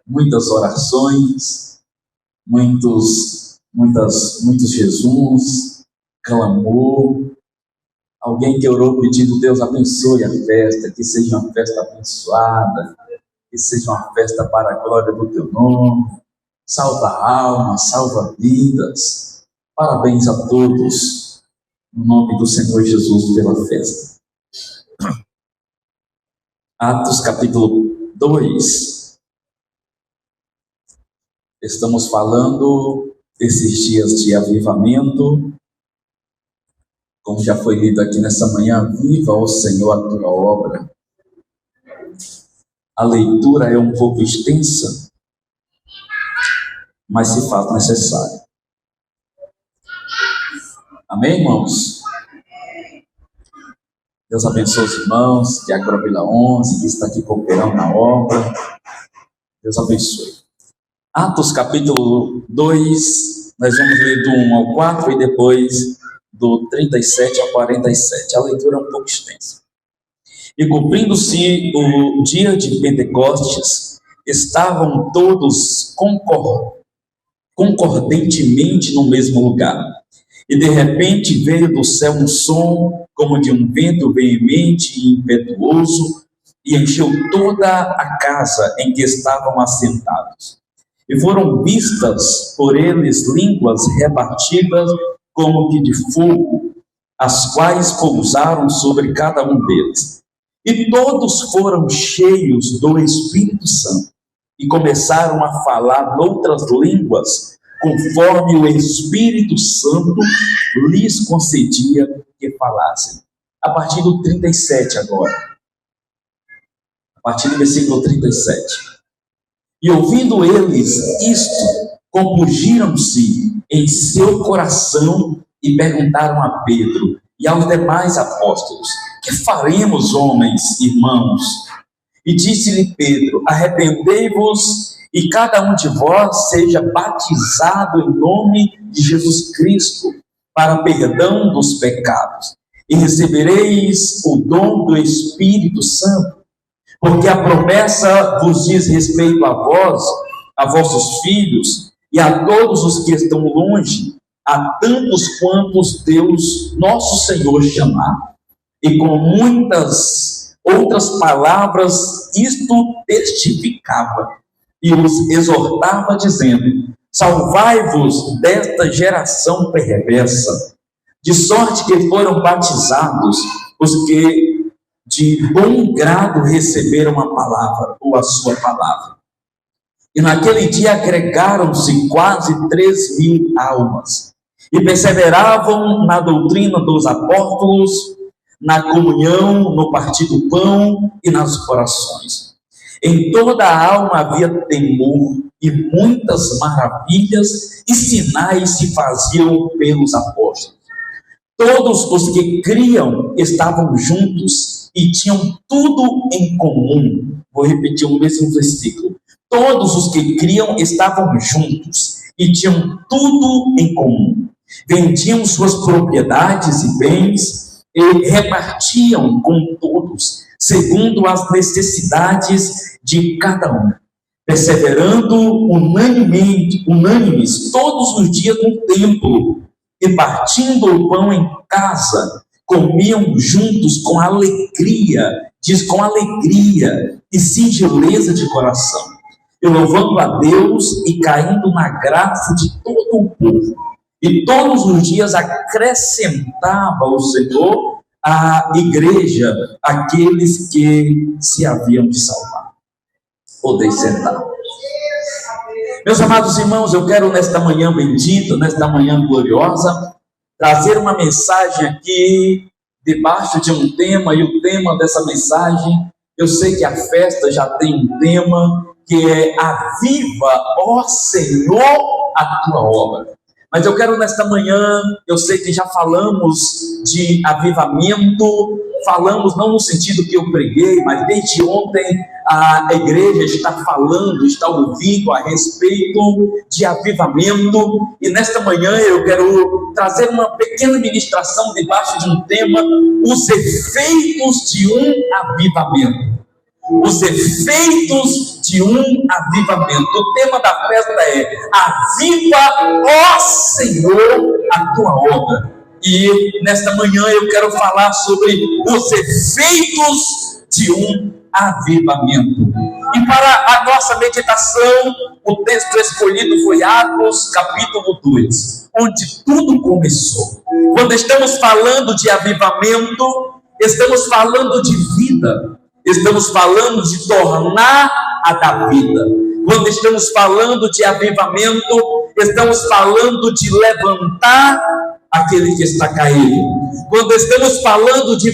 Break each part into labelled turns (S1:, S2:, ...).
S1: muitas orações, muitos jejuns, clamor. Alguém que orou pedindo: Deus abençoe a festa, que seja uma festa abençoada, que seja uma festa para a glória do teu nome. Salva almas, salva vidas. Parabéns a todos, no nome do Senhor Jesus, pela festa. Atos capítulo 2. Estamos falando desses dias de avivamento. Como já foi lido aqui nessa manhã, viva, ó Senhor, a tua obra. A leitura é um pouco extensa, mas se faz necessário. Amém, irmãos? Deus abençoe os irmãos de Agrovila 11, que está aqui cooperando na obra. Deus abençoe. Atos capítulo 2, nós vamos ler do 1 ao 4 e depois do 37 ao 47. A leitura é um pouco extensa. E cumprindo-se o dia de Pentecostes, estavam todos concordentemente no mesmo lugar. E de repente veio do céu um som como de um vento veemente e impetuoso, e encheu toda a casa em que estavam assentados. E foram vistas por eles línguas repartidas como que de fogo, as quais pousaram sobre cada um deles. E todos foram cheios do Espírito Santo, e começaram a falar noutras línguas, conforme o Espírito Santo lhes concedia que falassem. A partir do 37 agora. A partir do versículo 37. E ouvindo eles isto, compungiram-se em seu coração e perguntaram a Pedro e aos demais apóstolos: que faremos, homens, irmãos? E disse-lhe Pedro: arrependei-vos e cada um de vós seja batizado em nome de Jesus Cristo para perdão dos pecados, e recebereis o dom do Espírito Santo, porque a promessa vos diz respeito a vós, a vossos filhos e a todos os que estão longe, a tantos quantos Deus nosso Senhor chamar. E com muitas outras palavras isto testificava e os exortava, dizendo: salvai-vos desta geração perversa. De sorte que foram batizados os que de bom grado receberam a palavra, ou a sua palavra. E naquele dia agregaram-se quase 3.000 almas, e perseveravam na doutrina dos apóstolos, na comunhão, no partir do pão e nas orações. Em toda a alma havia temor, e muitas maravilhas e sinais se faziam pelos apóstolos. Todos os que criam estavam juntos e tinham tudo em comum. Vou repetir o mesmo versículo. Todos os que criam estavam juntos e tinham tudo em comum. Vendiam suas propriedades e bens e repartiam com todos, segundo as necessidades de cada um, perseverando unânimes todos os dias no templo, e partindo o pão em casa, comiam juntos com alegria, e singeleza de coração, e louvando a Deus e caindo na graça de todo o povo. E todos os dias acrescentava o Senhor à igreja aqueles que se haviam de salvar. Podem sentar. Meus amados irmãos, eu quero nesta manhã bendita, nesta manhã gloriosa, trazer uma mensagem aqui debaixo de um tema, e o tema dessa mensagem, eu sei que a festa já tem um tema, que é aviva, ó Senhor, a tua obra. Mas eu quero nesta manhã, eu sei que já falamos de avivamento, falamos não no sentido que eu preguei, mas desde ontem a igreja está falando, está ouvindo a respeito de avivamento, e nesta manhã eu quero trazer uma pequena ministração debaixo de um tema: os efeitos de um avivamento. Os efeitos de um avivamento. O tema da festa é: aviva, ó Senhor, a tua obra. E nesta manhã eu quero falar sobre os efeitos de um avivamento. E para a nossa meditação, o texto escolhido foi Atos capítulo 2, onde tudo começou. Quando estamos falando de avivamento, estamos falando de vida, estamos falando de tornar a dar vida. Quando estamos falando de avivamento, estamos falando de levantar aquele que está caído. Quando estamos falando de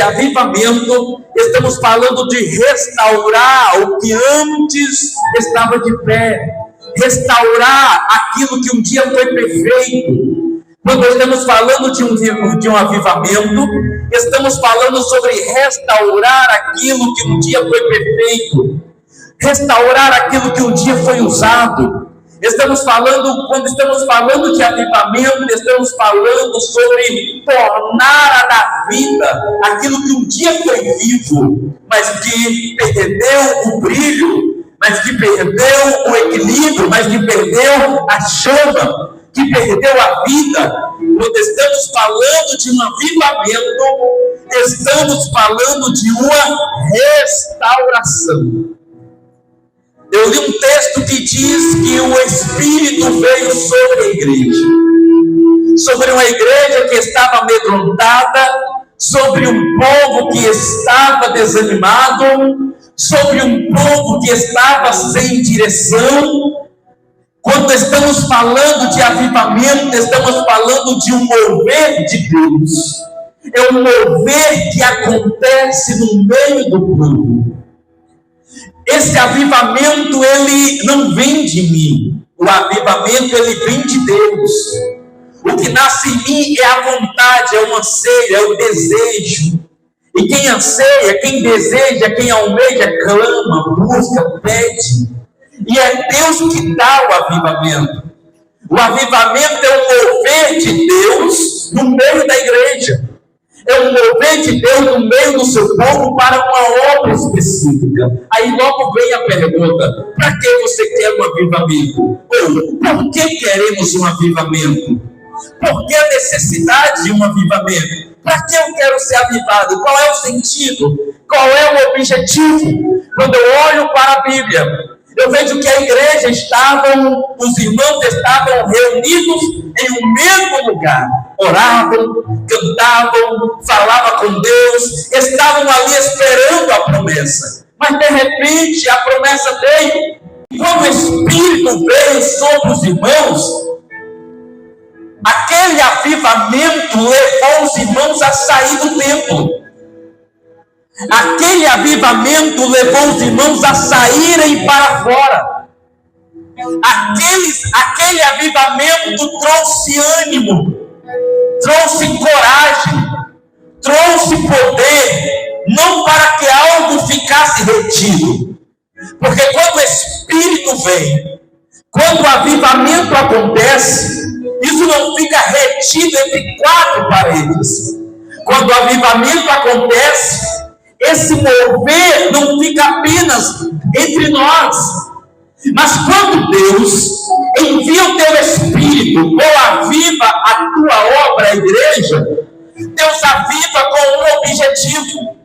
S1: avivamento, estamos falando de restaurar o que antes estava de pé, restaurar aquilo que um dia foi perfeito. Quando estamos falando de um avivamento, estamos falando sobre restaurar aquilo que um dia foi perfeito, restaurar aquilo que um dia foi usado. Quando estamos falando de avivamento, estamos falando sobre tornar a dar vida aquilo que um dia foi vivo, mas que perdeu o brilho, mas que perdeu o equilíbrio, mas que perdeu a chama, que perdeu a vida. Quando estamos falando de um avivamento, estamos falando de uma restauração. Eu li um texto que diz que o Espírito veio sobre a igreja, sobre uma igreja que estava amedrontada, sobre um povo que estava desanimado, sobre um povo que estava sem direção. Quando estamos falando de avivamento, estamos falando de um mover de Deus. É um mover que acontece no meio do povo. Esse avivamento, ele não vem de mim. O avivamento, ele vem de Deus. O que nasce em mim é a vontade, é o anseio, é o desejo. E quem anseia, quem deseja, quem almeja, clama, busca, pede. E é Deus que dá o avivamento. O avivamento é o mover de Deus no meio da igreja. É um mover de Deus no meio do seu povo para uma obra específica. Aí logo vem a pergunta: para que você quer um avivamento? Ou por que queremos um avivamento? Por que a necessidade de um avivamento? Para que eu quero ser avivado? Qual é o sentido? Qual é o objetivo? Quando eu olho para a Bíblia, eu vejo que a igreja os irmãos estavam reunidos em um mesmo lugar. Oravam, cantavam, falavam com Deus, estavam ali esperando a promessa. Mas de repente a promessa veio. E quando o Espírito veio sobre os irmãos, aquele avivamento levou os irmãos a sair do templo. Aquele avivamento levou os irmãos a saírem para fora. Aquele avivamento trouxe ânimo, trouxe coragem, trouxe poder, não para que algo ficasse retido. Porque quando o Espírito vem, quando o avivamento acontece, isso não fica retido entre quatro paredes. Quando o avivamento acontece, esse mover não fica apenas entre nós. Mas quando Deus envia o teu Espírito ou aviva a tua obra, a igreja, Deus aviva com um objetivo.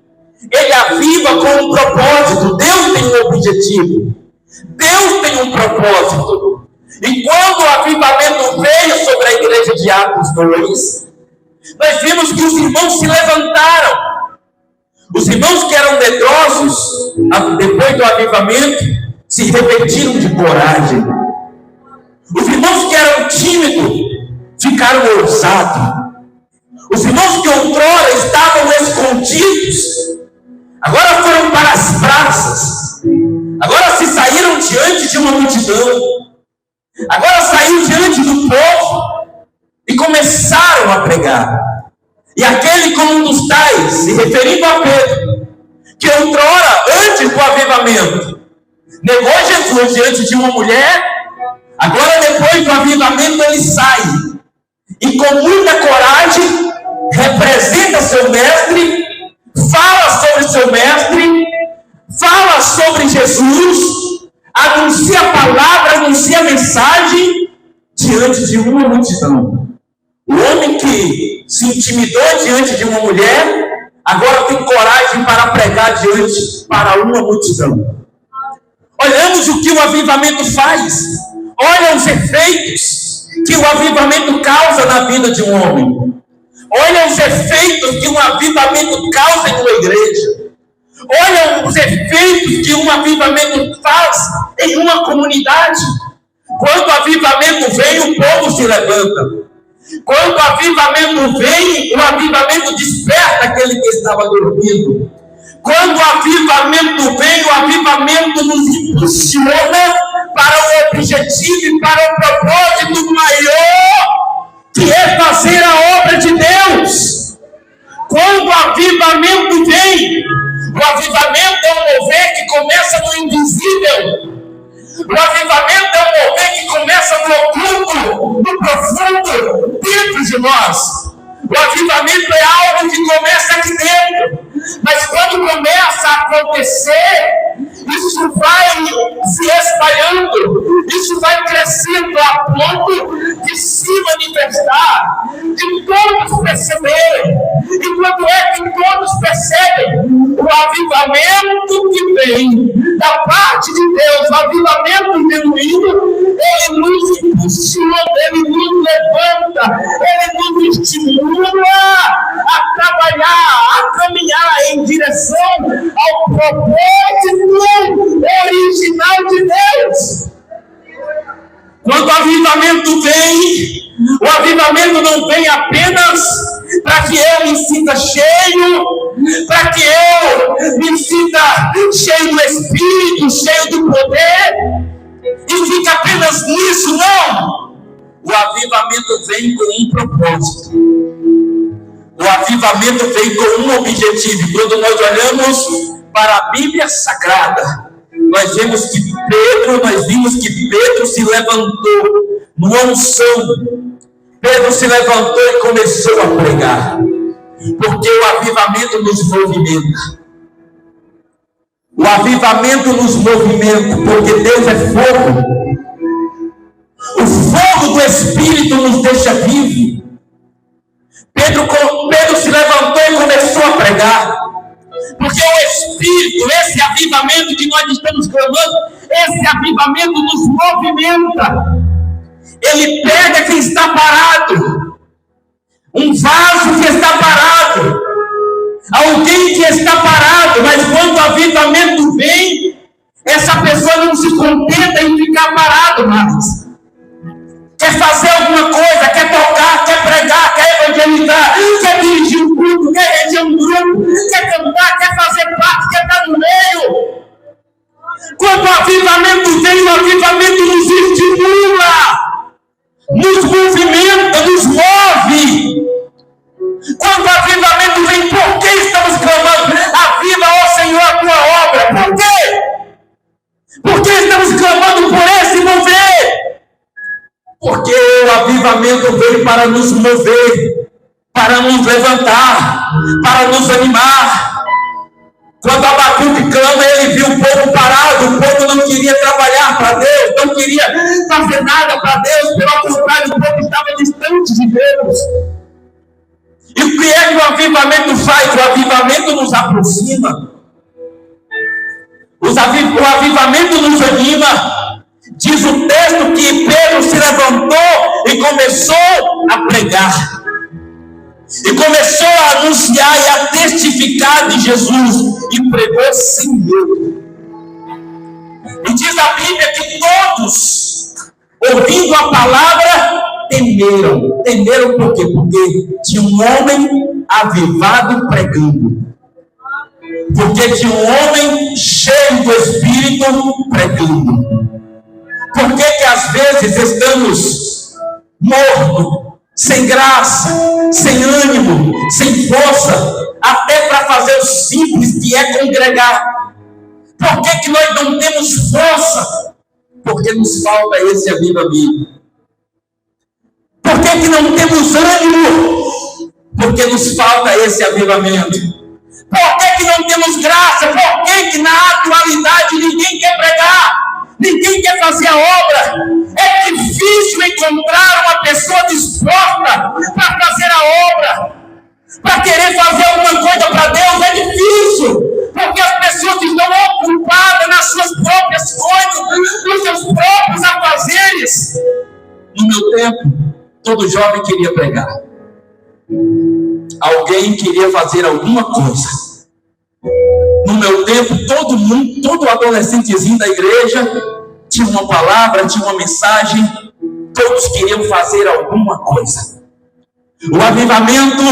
S1: Ele aviva com um propósito. Deus tem um objetivo. Deus tem um propósito. E quando o avivamento veio sobre a igreja de Atos 2, nós vimos que os irmãos se levantaram. Os irmãos que eram medrosos, depois do avivamento, se revestiram de coragem. Os irmãos que eram tímidos, ficaram ousados. Os irmãos que outrora estavam escondidos, agora foram para as praças. Agora se saíram diante de uma multidão. Agora saíram diante do povo e começaram a pregar. E aquele, como um dos tais, se referindo a Pedro, que outrora, antes do avivamento, negou Jesus diante de uma mulher, agora depois do avivamento ele sai, e com muita coragem, representa seu mestre, fala sobre seu mestre, fala sobre Jesus, anuncia a palavra, anuncia a mensagem diante de uma multidão. O homem que se intimidou diante de uma mulher, agora tem coragem para pregar diante para uma multidão. Olhamos o que o avivamento faz. Olha os efeitos que o avivamento causa na vida de um homem. Olha os efeitos que um avivamento causa em uma igreja. Olha os efeitos que um avivamento faz em uma comunidade. Quando o avivamento vem, o povo se levanta. Quando o avivamento vem, o avivamento desperta aquele que estava dormindo. Quando o avivamento vem, o avivamento nos impulsiona para o objetivo e para o propósito maior, que é fazer a obra de Deus. Quando o avivamento vem, o avivamento é um mover que começa no invisível. O avivamento é um mover que começa no oculto, no profundo, dentro de nós. O avivamento é algo que começa aqui dentro. Mas quando começa a acontecer, isso vai se espalhando, isso vai crescendo a ponto de se manifestar, de todos perceberem. E quando é que todos percebem? O avivamento que vem da parte de Deus, o avivamento genuíno, ele nos impulsiona, ele nos levanta, ele nos estimula a trabalhar, a caminhar em direção ao propósito original de Deus. Quando o avivamento vem, o avivamento não vem apenas para que eu me sinta cheio, para que eu me sinta cheio do Espírito, cheio do poder, e fica apenas nisso, não. O avivamento vem com um propósito. O avivamento vem com um objetivo. Quando nós olhamos para a Bíblia Sagrada, nós vimos que Pedro se levantou numa unção. Pedro se levantou e começou a pregar. Porque o avivamento nos movimenta. O avivamento nos movimenta, porque Deus é fogo. O fogo do Espírito nos deixa vivos. Pedro se levantou e começou a pregar. Porque o Espírito, esse avivamento que nós estamos clamando, esse avivamento nos movimenta. Ele pega quem está parado, um vaso que está parado, alguém que está parado, mas quando o avivamento vem, essa pessoa não se contenta em ficar parado mais. Quer fazer alguma coisa, quer tocar, quer pregar, quer evangelizar, quer dirigir um grupo, quer reger um grupo, quer cantar, quer fazer parte, quer estar no meio. Quando o avivamento vem, o avivamento nos estimula, nos movimenta, nos move. Quando o avivamento vem, por que estamos clamando? Aviva, ó Senhor, a tua obra. Por quê? Por que estamos clamando por esse mover? Porque o avivamento veio para nos mover, para nos levantar, para nos animar. Quando Abacuque clama, ele viu o povo parado, o povo não queria trabalhar para Deus, não queria fazer nada para Deus, pelo contrário, o povo estava distante de Deus. E o que é que o avivamento faz? O avivamento nos aproxima. O avivamento nos anima. Diz o texto que Pedro se levantou e começou a pregar. E começou a anunciar e a testificar de Jesus. E pregou sem medo. E diz a Bíblia que todos, ouvindo a palavra, temeram. Temeram por quê? Porque tinha um homem avivado pregando. Porque tinha um homem cheio do Espírito pregando. Por que às vezes estamos mortos, sem graça, sem ânimo, sem força, até para fazer o simples que é congregar? Por que nós não temos força? Porque nos falta esse avivamento. Por que não temos ânimo? Porque nos falta esse avivamento. Por que não temos graça? Por que na atualidade ninguém quer pregar? Ninguém quer fazer a obra? É difícil encontrar uma pessoa disposta para fazer a obra, para querer fazer alguma coisa para Deus. É difícil, porque as pessoas estão ocupadas nas suas próprias coisas, nos seus próprios afazeres. No meu tempo, todo jovem queria pregar. Alguém queria fazer alguma coisa. No meu tempo, todo mundo, todo adolescentezinho da igreja tinha uma palavra, tinha uma mensagem. Todos queriam fazer alguma coisa. O avivamento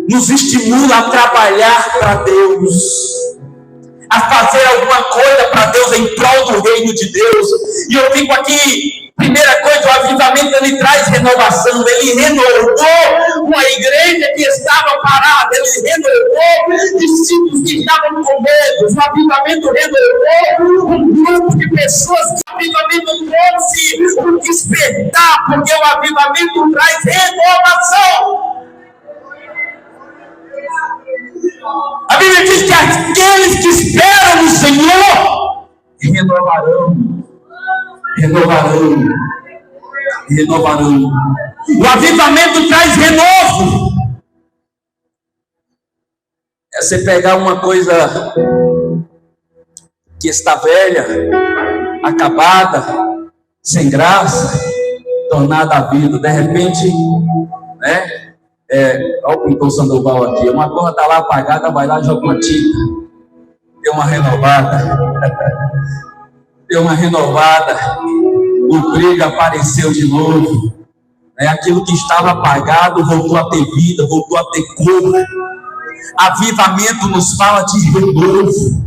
S1: nos estimula a trabalhar para Deus, a fazer alguma coisa para Deus em prol do reino de Deus. E eu fico aqui. Primeira coisa, o avivamento ele traz renovação. Ele renovou uma igreja que estava parada. Ele renovou discípulos que estavam com medo. O avivamento renovou um grupo de pessoas. O avivamento trouxe um despertar, porque o avivamento traz renovação. A Bíblia diz que aqueles que esperam no Senhor renovarão. O avivamento traz renovo. É você pegar uma coisa que está velha, acabada, sem graça, tornada à vida. De repente, né? Olha o pintor Sandoval aqui. Uma coisa está lá apagada, vai lá e joga uma tinta. Deu uma renovada. O brilho apareceu de novo. Aquilo que estava apagado voltou a ter vida, voltou a ter cor. Avivamento nos fala de renovo.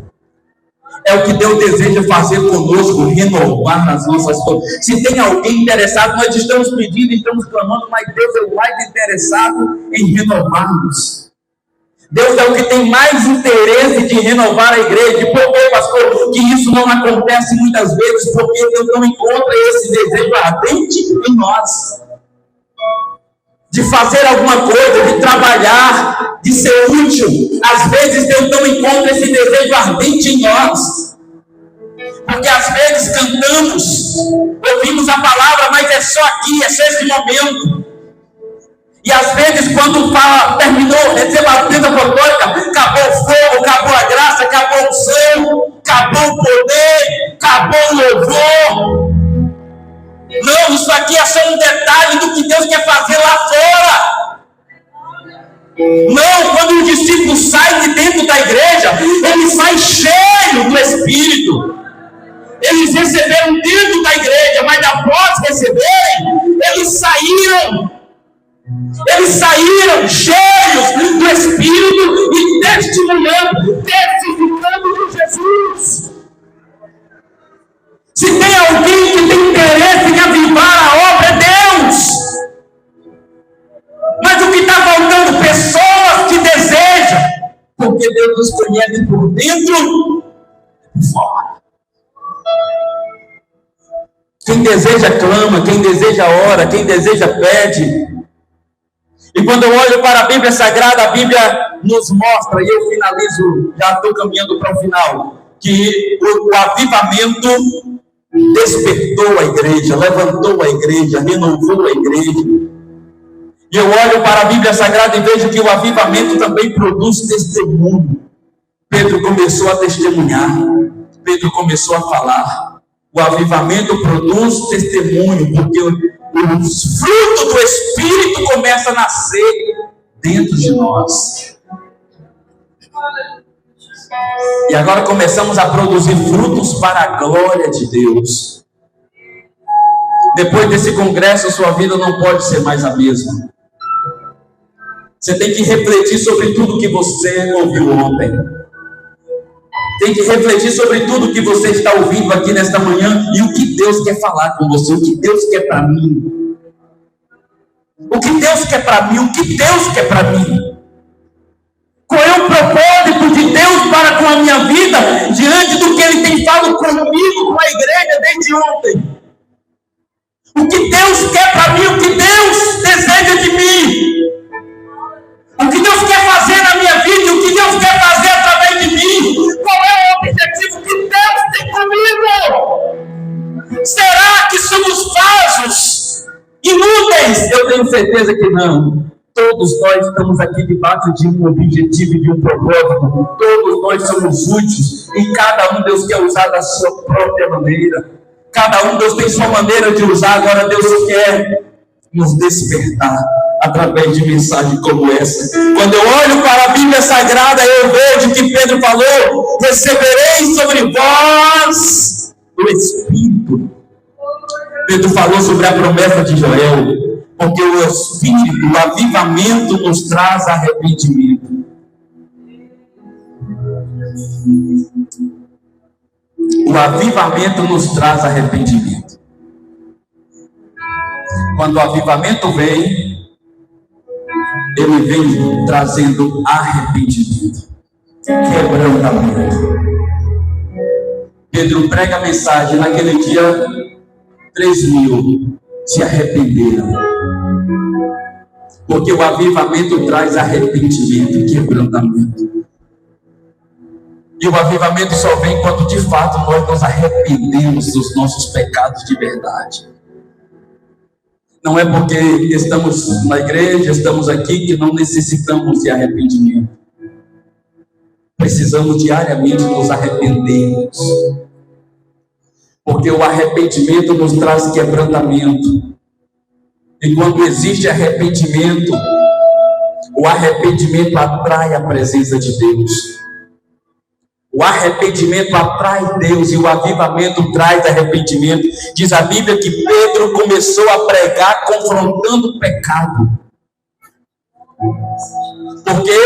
S1: É o que Deus deseja fazer conosco, renovar nas nossas coisas. Se tem alguém interessado, nós estamos pedindo, estamos clamando, mas Deus é o mais interessado em renovar-nos. Deus é o que tem mais interesse de renovar a igreja. Por que, pastor, que isso não acontece muitas vezes? Porque Deus não encontra esse desejo ardente em nós. De fazer alguma coisa, de trabalhar, de ser útil. Às vezes Deus não encontra esse desejo ardente em nós. Porque às vezes cantamos, ouvimos a palavra, mas é só aqui, é só esse momento. E às vezes quando fala, terminou, receba a bênção apostólica, acabou o fogo, acabou a graça, acabou o unção, acabou o poder, acabou o louvor. Não, isso aqui é só um detalhe do que Deus quer fazer lá fora. Não, quando o discípulo sai de dentro da igreja, ele sai cheio do Espírito. Eles receberam dentro da igreja, mas após receberem, eles saíram cheios do Espírito e testificando de Jesus. Se tem alguém que tem interesse em avivar a obra, é Deus. Mas o que está faltando? Pessoas que desejam, porque Deus nos conhece por dentro e por fora. Quem deseja clama, quem deseja ora, quem deseja pede. E quando eu olho para a Bíblia Sagrada, a Bíblia nos mostra, e eu finalizo, já estou caminhando para o final, que o avivamento despertou a igreja, levantou a igreja, renovou a igreja. E eu olho para a Bíblia Sagrada e vejo que o avivamento também produz testemunho. Pedro começou a testemunhar, Pedro começou a falar. O avivamento produz testemunho, porque os frutos do Espírito começam a nascer dentro de nós. E agora começamos a produzir frutos para a glória de Deus. Depois desse congresso, sua vida não pode ser mais a mesma. Você tem que refletir sobre tudo que você ouviu ontem. Tem que refletir sobre tudo que você está ouvindo aqui nesta manhã e o que Deus quer falar com você, o que Deus quer para mim. O que Deus quer para mim, o que Deus quer para mim. Qual é o propósito de Deus para com a minha vida, diante do que Ele tem falado comigo, com a igreja desde ontem? O que Deus quer para mim, o que Deus deseja de mim. O que Deus quer fazer na minha vida, o que Deus quer Será que somos vasos inúteis? Eu tenho certeza que não. Todos nós estamos aqui debaixo de um objetivo e de um propósito. Todos nós somos úteis e cada um Deus quer usar da sua própria maneira. Cada um Deus tem sua maneira de usar. Agora Deus quer nos despertar através de mensagem como essa. Quando eu olho para a Bíblia Sagrada, eu vejo que Pedro falou: recebereis sobre vós o Espírito. Pedro falou sobre a promessa de Joel, porque o Espírito, o avivamento nos traz arrependimento. O avivamento nos traz arrependimento. Quando o avivamento vem, ele vem trazendo arrependimento, quebrantamento. Pedro prega a mensagem, naquele dia 3.000 se arrependeram, porque o avivamento traz arrependimento e quebrantamento. E o avivamento só vem quando de fato nós nos arrependemos dos nossos pecados de verdade. Não é porque estamos na igreja, estamos aqui, que não necessitamos de arrependimento. Precisamos diariamente nos arrependermos. Porque o arrependimento nos traz quebrantamento. E quando existe arrependimento, o arrependimento atrai a presença de Deus. O arrependimento atrai Deus e o avivamento traz arrependimento. Diz a Bíblia que Pedro começou a pregar confrontando o pecado. Porque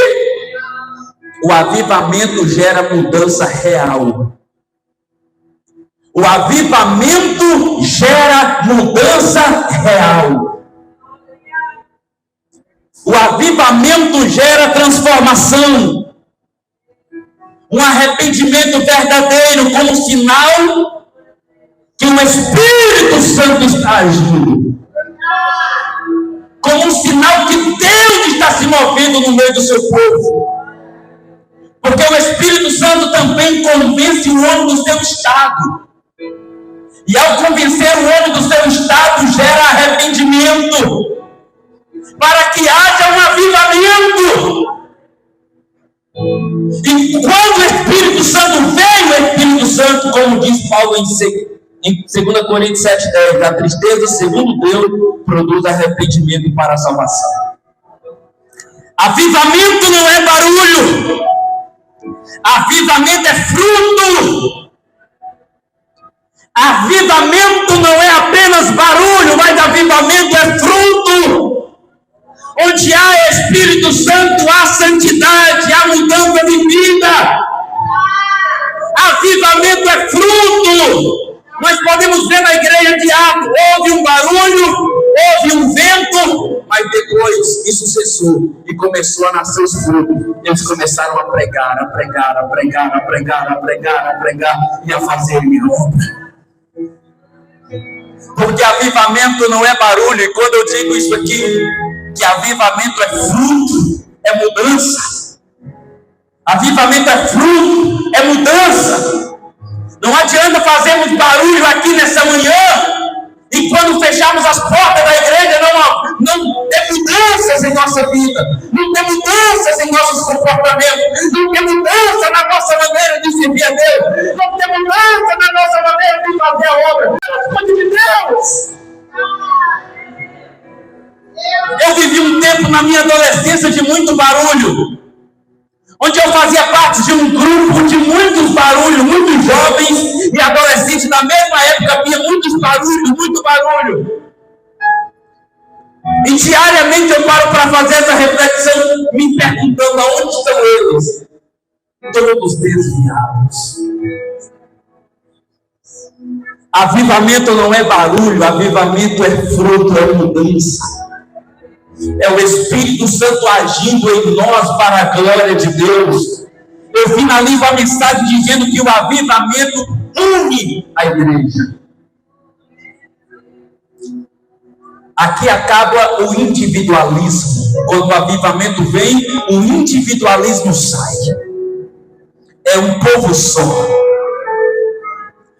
S1: o avivamento gera mudança real. O avivamento gera mudança real. O avivamento gera transformação. Um arrependimento verdadeiro como sinal que o Espírito Santo está agindo. Como um sinal que Deus está se movendo no meio do seu povo. Porque o Espírito Santo também convence o homem do seu estado. E ao convencer o homem do seu estado, gera arrependimento. Para que haja um avivamento. E quando o Espírito Santo veio, o Espírito Santo, como diz Paulo em 2 Coríntios 7,10, a tristeza, segundo Deus, produz arrependimento para a salvação. Avivamento não é barulho. Avivamento é fruto. Avivamento não é apenas barulho, mas avivamento é fruto. Onde há Espírito Santo, há santidade, há mudança de vida. Avivamento é fruto. Nós podemos ver na igreja de Atos, houve um barulho, houve um vento, mas depois isso cessou e começou a nascer os frutos. Eles começaram a pregar e a fazer obra. Porque avivamento não é barulho, e quando eu digo isso aqui, que avivamento é fruto, é mudança. Avivamento é fruto, é mudança. Não adianta fazermos barulho aqui nessa manhã e quando fecharmos as portas da igreja não tem mudanças em nossa vida, não tem mudanças em nossos comportamentos, não tem mudança na nossa maneira de servir a Deus, não tem mudança na nossa maneira de fazer a obra. Pelo de Deus. Eu vivi um tempo na minha adolescência de muito barulho, onde eu fazia parte de um grupo de muitos barulhos, muitos jovens e adolescentes. Na mesma época havia muitos barulhos, muito barulho. E diariamente eu paro para fazer essa reflexão, me perguntando aonde estão eles. Todos desviados. Avivamento não é barulho, avivamento é fruto, é mudança. É o Espírito Santo agindo em nós para a glória de Deus. Eu finalizo a mensagem dizendo que o avivamento une a igreja. Aqui acaba o individualismo. Quando o avivamento vem, o individualismo sai. É um povo só.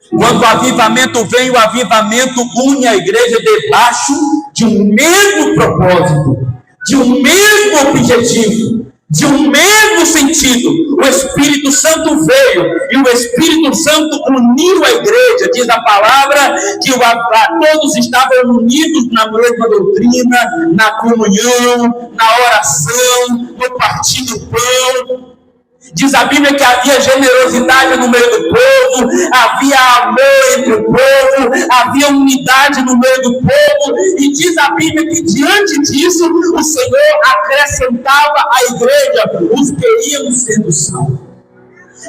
S1: Quando o avivamento vem, o avivamento une a igreja debaixo de um mesmo propósito, de um mesmo objetivo, de um mesmo sentido. O Espírito Santo veio e o Espírito Santo uniu a igreja. Diz a palavra que todos estavam unidos na mesma doutrina, na comunhão, na oração, no partir do pão. Diz a Bíblia que havia generosidade no meio do povo, havia amor entre o povo, havia unidade no meio do povo, e diz a Bíblia que diante disso o Senhor acrescentava à igreja os que iam sendo salvos.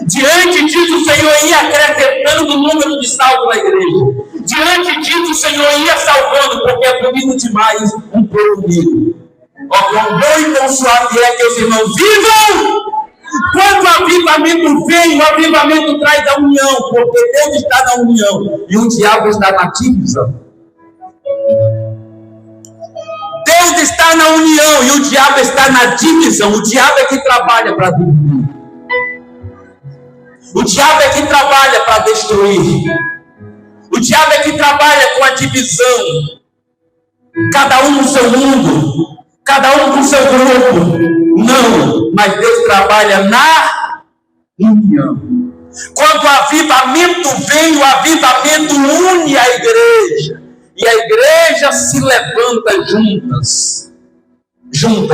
S1: Diante disso o Senhor ia acrescentando o número de salvos na igreja. Diante disso o Senhor ia salvando, porque é bonito demais um povo unido. Ó, quão bom e quão suave é que os irmãos vivam. Quando o avivamento vem, o avivamento traz a união, porque Deus está na união e o diabo está na divisão. Deus está na união e o diabo está na divisão. O diabo é que trabalha para dividir. O diabo é que trabalha para destruir. O diabo é que trabalha com a divisão. Cada um no seu mundo, cada um com seu grupo. Não, mas Deus trabalha na união. Quando o avivamento vem, o avivamento une a igreja. E a igreja se levanta juntas.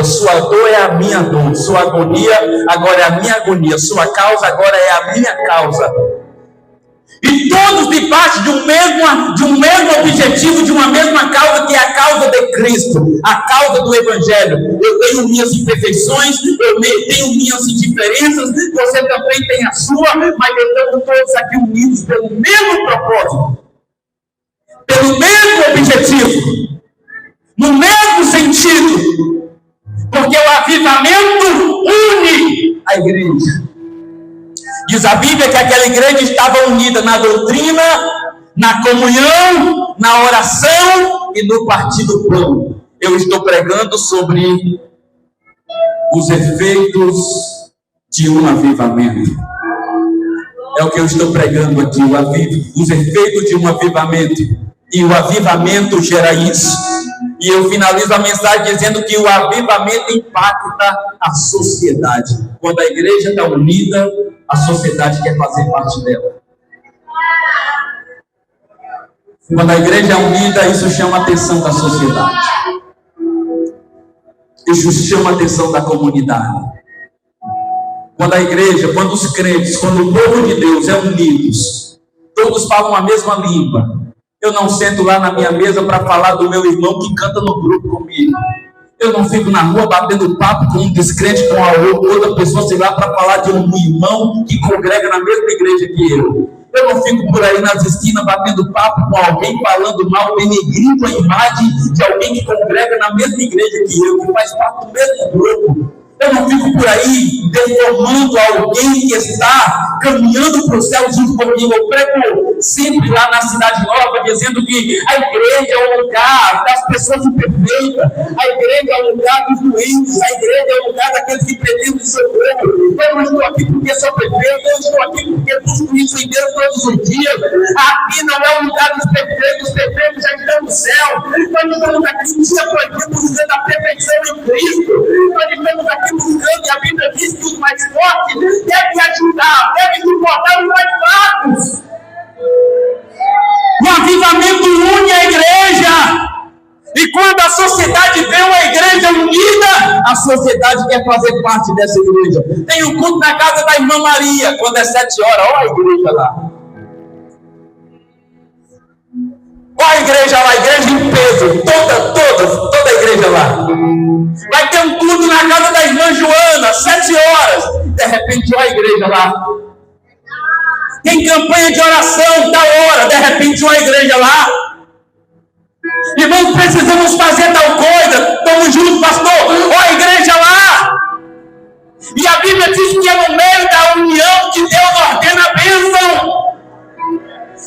S1: Sua dor é a minha dor, sua agonia agora é a minha agonia, sua causa agora é a minha causa. E todos debaixo de um mesmo objetivo, de uma mesma causa, que é a causa de Cristo, a causa do Evangelho. Eu tenho minhas imperfeições, eu tenho minhas indiferenças, você também tem a sua, mas estamos todos aqui unidos pelo mesmo propósito, pelo mesmo objetivo, no mesmo sentido, porque o avivamento une a igreja. Diz a Bíblia que aquela igreja estava unida na doutrina, na comunhão, na oração e no partir do pão. Eu estou pregando sobre os efeitos de um avivamento. É o que eu estou pregando aqui, os efeitos de um avivamento. E o avivamento gera isso. E eu finalizo a mensagem dizendo que o avivamento impacta a sociedade. Quando a igreja está unida, a sociedade quer fazer parte dela. Quando a igreja é unida, isso chama a atenção da sociedade. Isso chama a atenção da comunidade. Quando a igreja, quando os crentes, quando o povo de Deus é unidos, todos falam a mesma língua. Eu não sento lá na minha mesa para falar do meu irmão que canta no grupo comigo. Eu não fico na rua batendo papo com um descrente, com a outra pessoa, sei lá, para falar de um irmão que congrega na mesma igreja que eu. Eu não fico por aí nas esquinas batendo papo com alguém, falando mal, denegrindo a imagem de alguém que congrega na mesma igreja que eu, que faz parte do mesmo grupo. Eu não fico por aí deformando alguém que está caminhando para o céu junto comigo. Eu prego sempre lá na Cidade Nova, dizendo que a igreja é o lugar das pessoas imperfeitas, a igreja é o lugar dos doentes, a igreja é o lugar daqueles que pretendem socorro. Eu não estou aqui porque sou perfeito, eu estou aqui porque busco isso em Deus todos os dias. Aqui não é o lugar dos perfeitos, os perfeitos já estão no céu. Nós estamos aqui um dia por dia buscando a perfeição em Cristo. Nós estamos aqui buscando, e a Bíblia diz que os mais fortes devem ajudar, devem suportar os mais fracos. O avivamento une a igreja. E quando a sociedade vê uma igreja unida, a sociedade quer fazer parte dessa igreja. Tem um culto na casa da irmã Maria, quando é 7 horas, olha a igreja lá. Olha a igreja lá, a igreja em peso, toda a igreja lá. Vai ter um culto na casa da irmã Joana, 7 horas. De repente, olha a igreja lá. Tem campanha de oração, tal hora. De repente, olha a igreja lá. Irmãos, precisamos fazer tal coisa. Estamos juntos, pastor. Olha a igreja lá. E a Bíblia diz que é no meio da união que Deus ordena a bênção.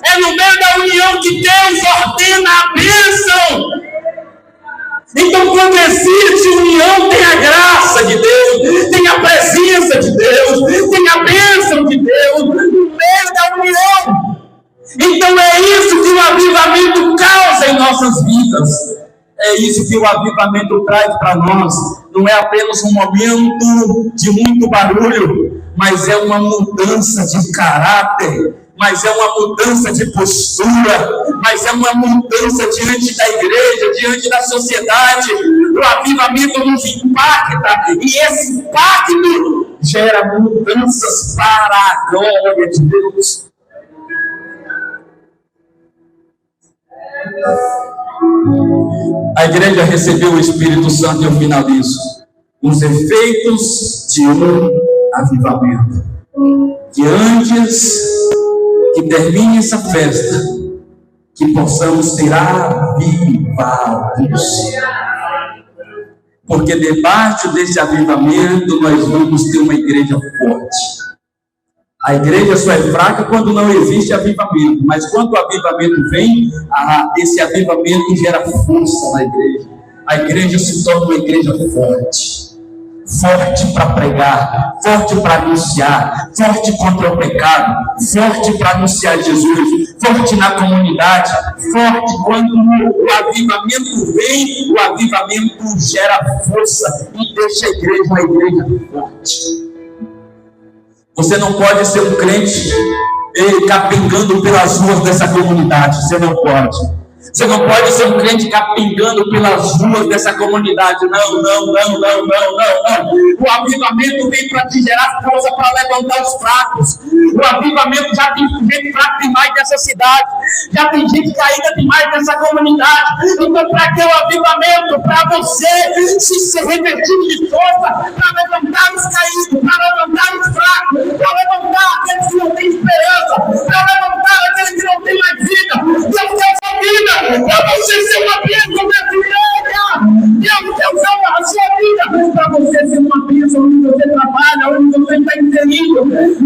S1: É no meio da união que Deus ordena a bênção. Então, quando existe união, tem a graça de Deus, tem a presença de Deus, tem a bênção de Deus, no meio da união. mudança. É isso que o avivamento traz para nós. Não é apenas um momento de muito barulho, mas é uma mudança de caráter, mas é uma mudança de postura, mas é uma mudança diante da igreja, diante da sociedade. O avivamento nos impacta, e esse impacto gera mudanças para a glória de Deus. A igreja recebeu o Espírito Santo, e eu finalizo. Os efeitos de um avivamento. Que antes que termine essa festa, que possamos ser avivados. Porque debaixo desse avivamento nós vamos ter uma igreja forte. A igreja só é fraca quando não existe avivamento, mas quando o avivamento vem, esse avivamento gera força na igreja. A igreja se torna uma igreja forte. Forte para pregar, forte para anunciar, forte contra o pecado, forte para anunciar Jesus, forte na comunidade, forte quando o avivamento vem, o avivamento gera força e deixa a igreja uma igreja forte. Você não pode ser um crente capengando pelas ruas dessa comunidade. Você não pode. Você não pode ser um crente capengando pelas ruas dessa comunidade. Não. O avivamento vem para te gerar força para levantar os fracos. O avivamento já tem gente fraca demais nessa cidade. Já tem gente caída demais nessa comunidade. Então, para que o avivamento? Para você se revertir de força, para levantar os caídos, para levantar os fracos, para levantar aqueles que não têm esperança, para levantar aqueles que não têm mais vida. Deus tem sua vida, para você ser uma bênção nessa igreja. Deus tem a sua vida, para você ser uma bênção onde você trabalha, onde você está inserido. Deus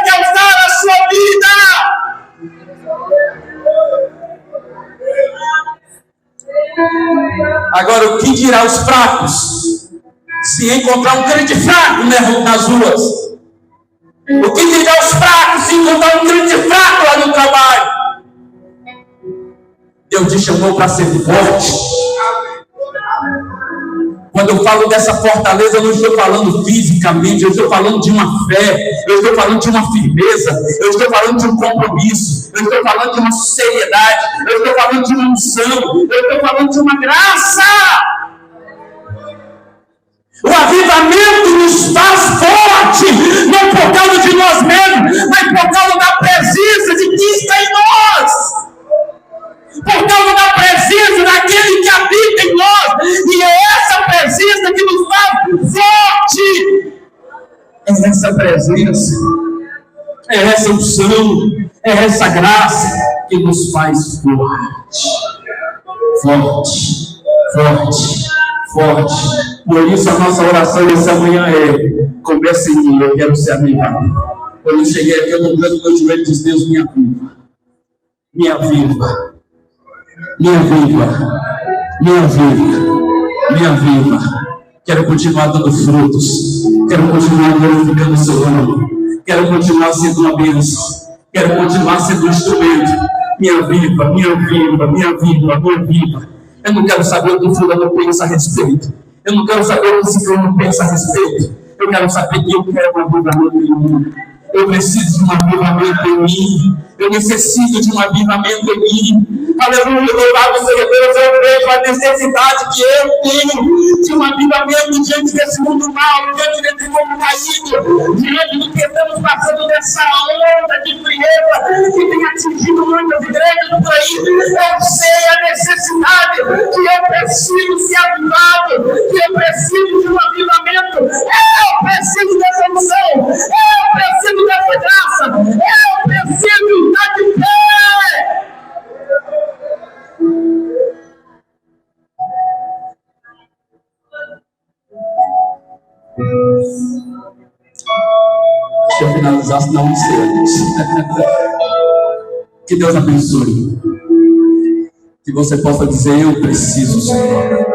S1: quer usar a sua vida. Agora, o que dirá os fracos? Se encontrar um crente fraco nas ruas. O que dirá os fracos se encontrar um crente fraco lá no trabalho? Deus te chamou para ser forte. Quando eu falo dessa fortaleza, eu não estou falando fisicamente, eu estou falando de uma fé, eu estou falando de uma firmeza, eu estou falando de um compromisso, eu estou falando de uma seriedade, eu estou falando de uma unção, eu estou falando de uma graça. O avivamento nos faz forte, não por causa de nós mesmos, mas por causa da presença de quem está em nós. Por causa da presença daquele que habita em nós. E é essa presença que nos faz forte. É essa presença, é essa unção, é essa graça que nos faz forte. Por isso a nossa oração essa manhã é: comece em mim, eu quero ser avivado. Quando eu cheguei aqui, eu não canto meu joelho e disse: Deus, me aviva. Quero continuar dando frutos. Quero continuar glorificando o seu nome. Quero continuar sendo uma bênção. Quero continuar sendo um instrumento. Me aviva. Eu não quero saber o que o fulano pensa a respeito. Eu não quero saber o que o ciclano pensa a respeito. Eu quero saber que eu quero um avivamento em mim. Eu preciso de um avivamento em mim. Eu necessito de um avivamento em mim. Aleluia, louvado seja Deus. Eu vejo a necessidade que eu tenho de um avivamento diante desse mundo mal, diante desse mundo caído, diante do que estamos passando dessa onda de frieza que tem atingido muitas igrejas do país. Eu sei a necessidade que eu preciso ser avivado, que eu preciso de um avivamento. Eu preciso dessa unção. Eu preciso dessa graça. Eu preciso estar de pé. Deixa eu finalizar, senão não encerramos. Que Deus abençoe. Que você possa dizer: eu preciso, Senhor.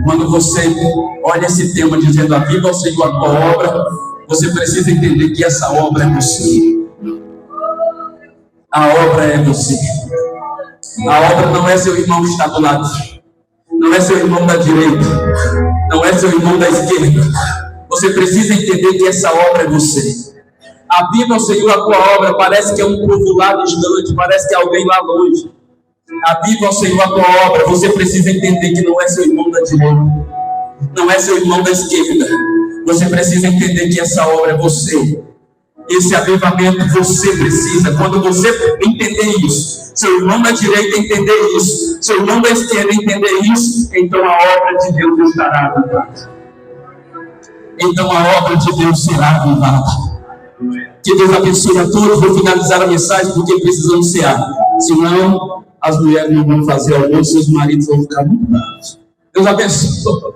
S1: Quando você olha esse tema dizendo: aviva, Senhor, a tua obra, você precisa entender que essa obra é você. A obra é você. A obra não é seu irmão que está do lado, não é seu irmão da direita, não é seu irmão da esquerda. Você precisa entender que essa obra é você. A viva ao Senhor a tua obra, parece que é um povo lá distante, parece que é alguém lá longe. A viva ao Senhor a tua obra, você precisa entender que não é seu irmão da direita, não é seu irmão da esquerda. Você precisa entender que essa obra é você. Esse avivamento você precisa. Quando você entender isso, seu irmão da direita entender isso, seu irmão da esquerda entender isso, então a obra de Deus estará avivada. Então a obra de Deus será avivada. Que Deus abençoe a todos. Vou finalizar a mensagem porque precisamos cear. Senão, as mulheres não vão fazer almoço e os maridos vão ficar muito bravos. Deus abençoe.